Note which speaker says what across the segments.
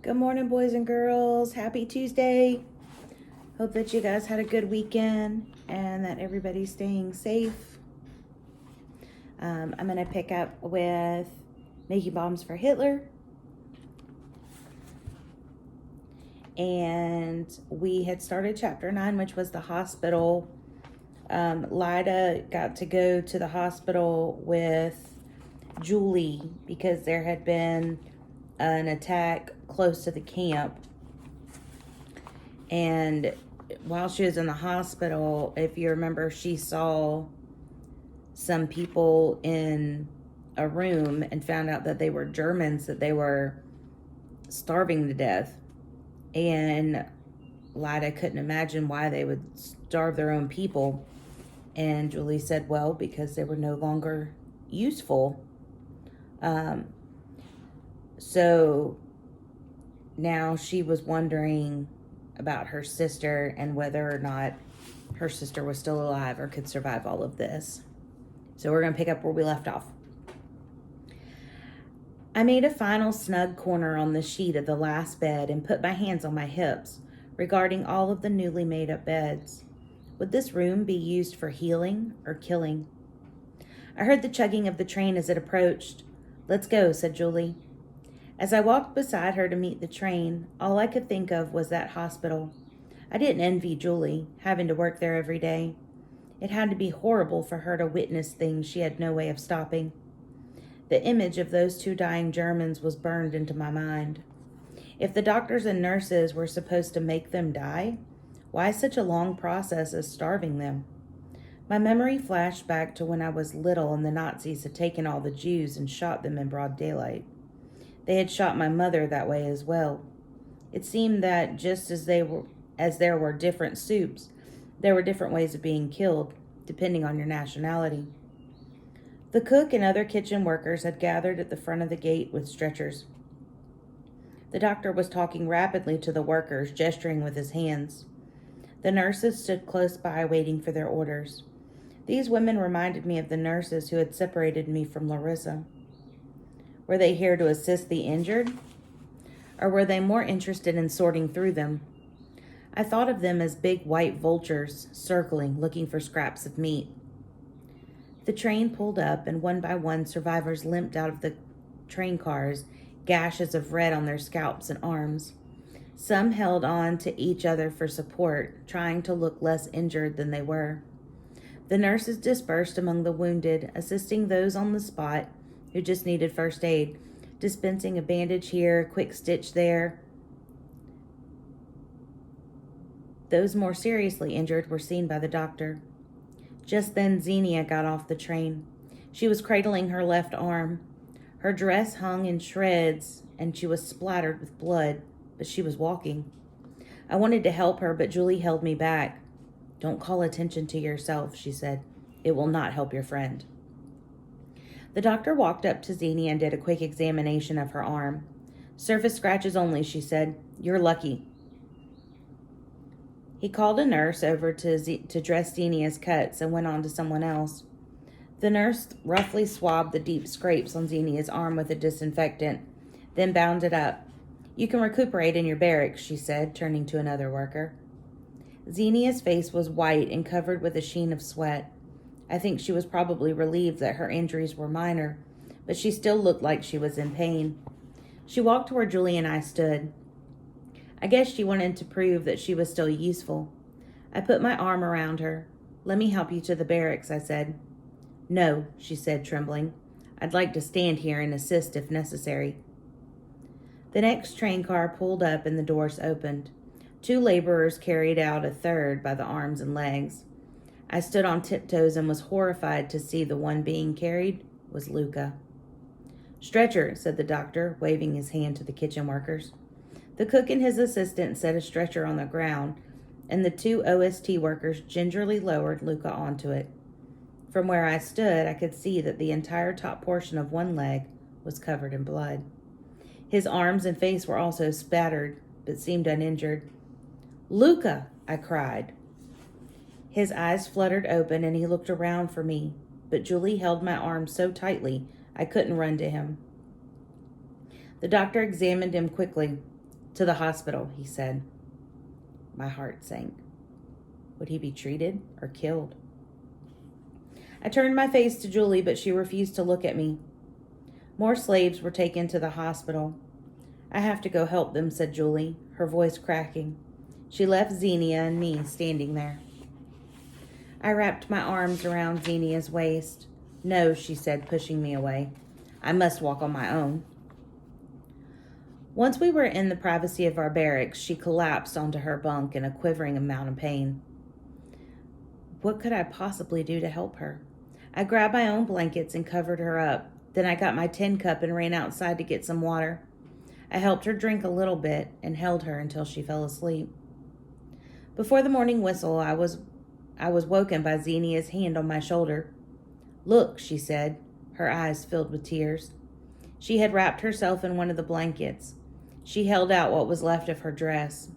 Speaker 1: Good morning, boys and girls. Happy Tuesday. Hope that you guys had a good weekend and that everybody's staying safe. I'm going to pick up with Making Bombs for Hitler. And we had started chapter 9, which was the hospital. Lyda got to go to the hospital with Julie because there had been an attack close to the camp. And while she was in the hospital, if you remember, she saw some people in a room and found out that they were Germans, that they were starving to death. And Lyda couldn't imagine why they would starve their own people. And Julie said, well, because they were no longer useful. So now she was wondering about her sister and whether or not her sister was still alive or could survive all of this. So we're going to pick up where we left off. I made a final snug corner on the sheet of the last bed and put my hands on my hips, regarding all of the newly made up beds. Would this room be used for healing or killing? I heard the chugging of the train as it approached. Let's go, said Julie. As I walked beside her to meet the train, all I could think of was that hospital. I didn't envy Julie, having to work there every day. It had to be horrible for her to witness things she had no way of stopping. The image of those two dying Germans was burned into my mind. If the doctors and nurses were supposed to make them die, why such a long process as starving them? My memory flashed back to when I was little and the Nazis had taken all the Jews and shot them in broad daylight. They had shot my mother that way as well. It seemed that just as there were different soups, there were different ways of being killed, depending on your nationality. The cook and other kitchen workers had gathered at the front of the gate with stretchers. The doctor was talking rapidly to the workers, gesturing with his hands. The nurses stood close by, waiting for their orders. These women reminded me of the nurses who had separated me from Larissa. Were they here to assist the injured? Or were they more interested in sorting through them? I thought of them as big white vultures, circling, looking for scraps of meat. The train pulled up, and one by one survivors limped out of the train cars, gashes of red on their scalps and arms. Some held on to each other for support, trying to look less injured than they were. The nurses dispersed among the wounded, assisting those on the spot who just needed first aid, dispensing a bandage here, a quick stitch there. Those more seriously injured were seen by the doctor. Just then Xenia got off the train. She was cradling her left arm. Her dress hung in shreds, and she was splattered with blood, but she was walking. I wanted to help her, but Julie held me back. Don't call attention to yourself, she said. It will not help your friend. The doctor walked up to Xenia and did a quick examination of her arm. Surface scratches only, she said. You're lucky. He called a nurse over to dress Xenia's cuts and went on to someone else. The nurse roughly swabbed the deep scrapes on Xenia's arm with a disinfectant, then bound it up. You can recuperate in your barracks, she said, turning to another worker. Xenia's face was white and covered with a sheen of sweat. I think she was probably relieved that her injuries were minor, but she still looked like she was in pain. She walked to where Julie and I stood. I guess she wanted to prove that she was still useful. I put my arm around her. Let me help you to the barracks, I said. No, she said, trembling. I'd like to stand here and assist if necessary. The next train car pulled up and the doors opened. 2 laborers carried out a third by the arms and legs. I stood on tiptoes and was horrified to see the one being carried was Luca. Stretcher, said the doctor, waving his hand to the kitchen workers. The cook and his assistant set a stretcher on the ground, and the 2 OST workers gingerly lowered Luca onto it. From where I stood, I could see that the entire top portion of one leg was covered in blood. His arms and face were also spattered, but seemed uninjured. Luca, I cried. His eyes fluttered open and he looked around for me, but Julie held my arm so tightly I couldn't run to him. The doctor examined him quickly. To the hospital, he said. My heart sank. Would he be treated or killed? I turned my face to Julie, but she refused to look at me. More slaves were taken to the hospital. I have to go help them, said Julie, her voice cracking. She left Xenia and me standing there. I wrapped my arms around Xenia's waist. No, she said, pushing me away. I must walk on my own. Once we were in the privacy of our barracks, she collapsed onto her bunk in a quivering amount of pain. What could I possibly do to help her? I grabbed my own blankets and covered her up. Then I got my tin cup and ran outside to get some water. I helped her drink a little bit and held her until she fell asleep. Before the morning whistle, I was woken by Xenia's hand on my shoulder. Look, she said, her eyes filled with tears. She had wrapped herself in one of the blankets. She held out what was left of her dress.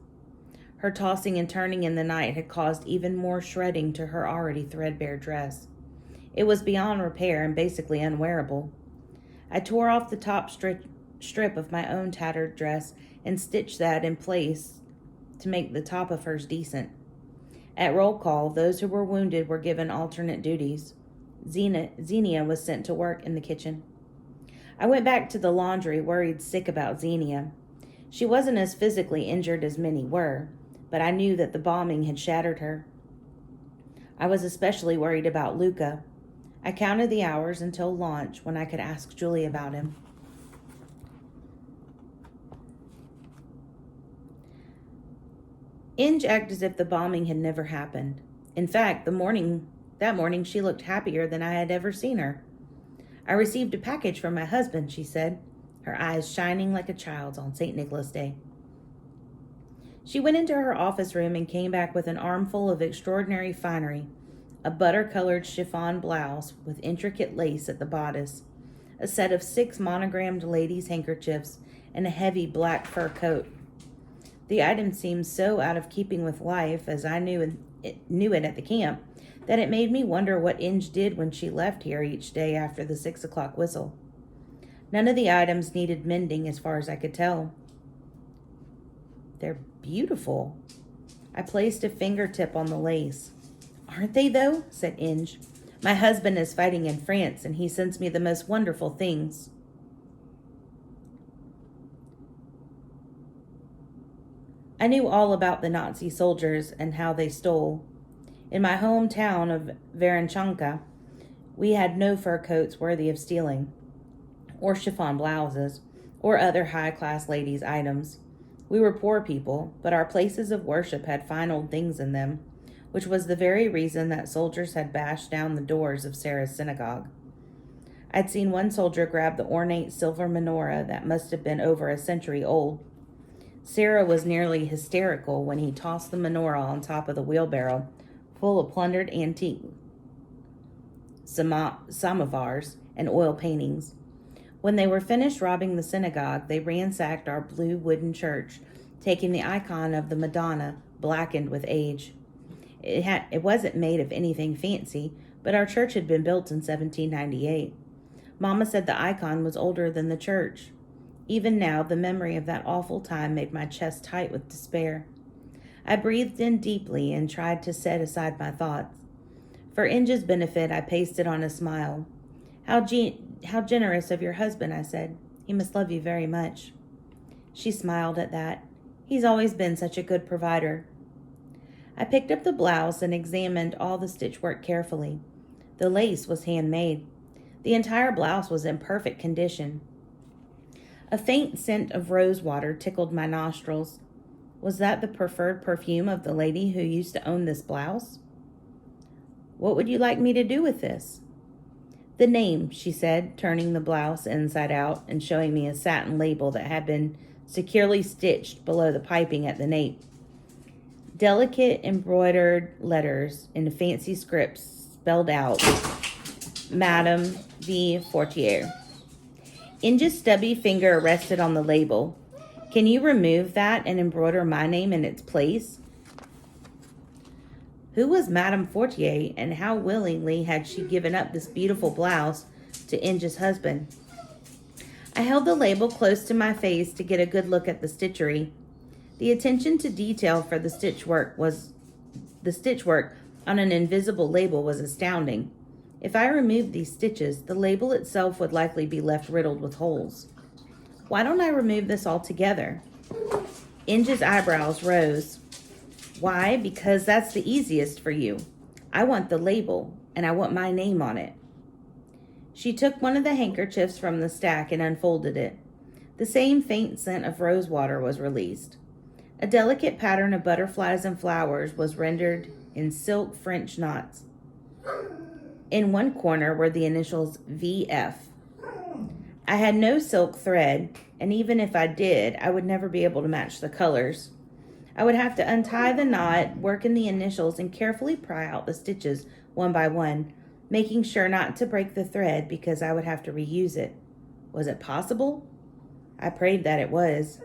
Speaker 1: Her tossing and turning in the night had caused even more shredding to her already threadbare dress. It was beyond repair and basically unwearable. I tore off the top strip of my own tattered dress and stitched that in place to make the top of hers decent. At roll call, those who were wounded were given alternate duties. Xenia was sent to work in the kitchen. I went back to the laundry, worried sick about Xenia. She wasn't as physically injured as many were, but I knew that the bombing had shattered her. I was especially worried about Luca. I counted the hours until launch when I could ask Julie about him. Inge acted as if the bombing had never happened. In fact, that morning she looked happier than I had ever seen her. I received a package from my husband, she said, her eyes shining like a child's on St. Nicholas Day. She went into her office room and came back with an armful of extraordinary finery, a butter-colored chiffon blouse with intricate lace at the bodice, a set of 6 monogrammed ladies' handkerchiefs, and a heavy black fur coat. The item seemed so out of keeping with life, as I knew it at the camp, that it made me wonder what Inge did when she left here each day after the 6 o'clock whistle. None of the items needed mending as far as I could tell. They're beautiful. I placed a fingertip on the lace. Aren't they, though? Said Inge. My husband is fighting in France, and he sends me the most wonderful things. I knew all about the Nazi soldiers and how they stole. In my hometown of Varenchanka, we had no fur coats worthy of stealing, or chiffon blouses, or other high-class ladies' items. We were poor people, but our places of worship had fine old things in them, which was the very reason that soldiers had bashed down the doors of Sarah's synagogue. I'd seen one soldier grab the ornate silver menorah that must have been over a century old. Sarah was nearly hysterical when he tossed the menorah on top of the wheelbarrow, full of plundered antique samovars and oil paintings. When they were finished robbing the synagogue, they ransacked our blue wooden church, taking the icon of the Madonna, blackened with age. It wasn't made of anything fancy, but our church had been built in 1798. Mama said the icon was older than the church. Even now, the memory of that awful time made my chest tight with despair. I breathed in deeply and tried to set aside my thoughts. For Inge's benefit, I pasted on a smile. How generous of your husband, I said. He must love you very much. She smiled at that. He's always been such a good provider. I picked up the blouse and examined all the stitchwork carefully. The lace was handmade. The entire blouse was in perfect condition. A faint scent of rose water tickled my nostrils. Was that the preferred perfume of the lady who used to own this blouse? What would you like me to do with this? The name, she said, turning the blouse inside out and showing me a satin label that had been securely stitched below the piping at the nape. Delicate embroidered letters in fancy script spelled out, Madame V. Forchuk. Inge's stubby finger rested on the label. Can you remove that and embroider my name in its place? Who was Madame Forchuk, and how willingly had she given up this beautiful blouse to Inge's husband? I held the label close to my face to get a good look at the stitchery. The attention to detail for the stitch work on an invisible label was astounding. If I removed these stitches, the label itself would likely be left riddled with holes. Why don't I remove this altogether? Inge's eyebrows rose. Why? Because that's the easiest for you. I want the label, and I want my name on it. She took one of the handkerchiefs from the stack and unfolded it. The same faint scent of rosewater was released. A delicate pattern of butterflies and flowers was rendered in silk French knots. In one corner were the initials VF. I had no silk thread, and even if I did, I would never be able to match the colors. I would have to untie the knot, work in the initials, and carefully pry out the stitches one by one, making sure not to break the thread because I would have to reuse it. Was it possible? I prayed that it was.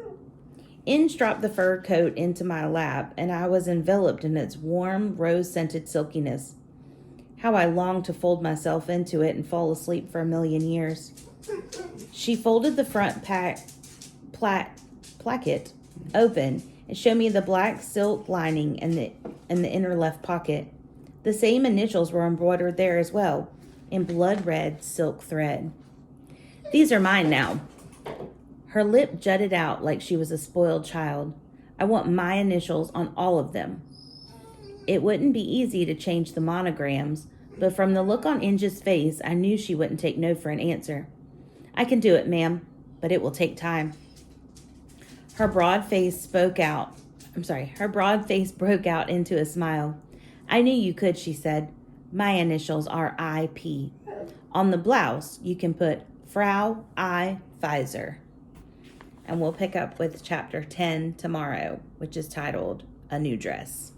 Speaker 1: Inge dropped the fur coat into my lap, and I was enveloped in its warm, rose-scented silkiness. How I longed to fold myself into it and fall asleep for a million years. She folded the front placket open and showed me the black silk lining in the inner left pocket. The same initials were embroidered there as well, in blood red silk thread. These are mine now. Her lip jutted out like she was a spoiled child. I want my initials on all of them. It wouldn't be easy to change the monograms, but from the look on Inge's face, I knew she wouldn't take no for an answer. I can do it, ma'am, but it will take time. Her broad face broke out into a smile. I knew you could, she said. My initials are IP. On the blouse, you can put Frau I. Pfizer. And we'll pick up with chapter 10 tomorrow, which is titled A New Dress.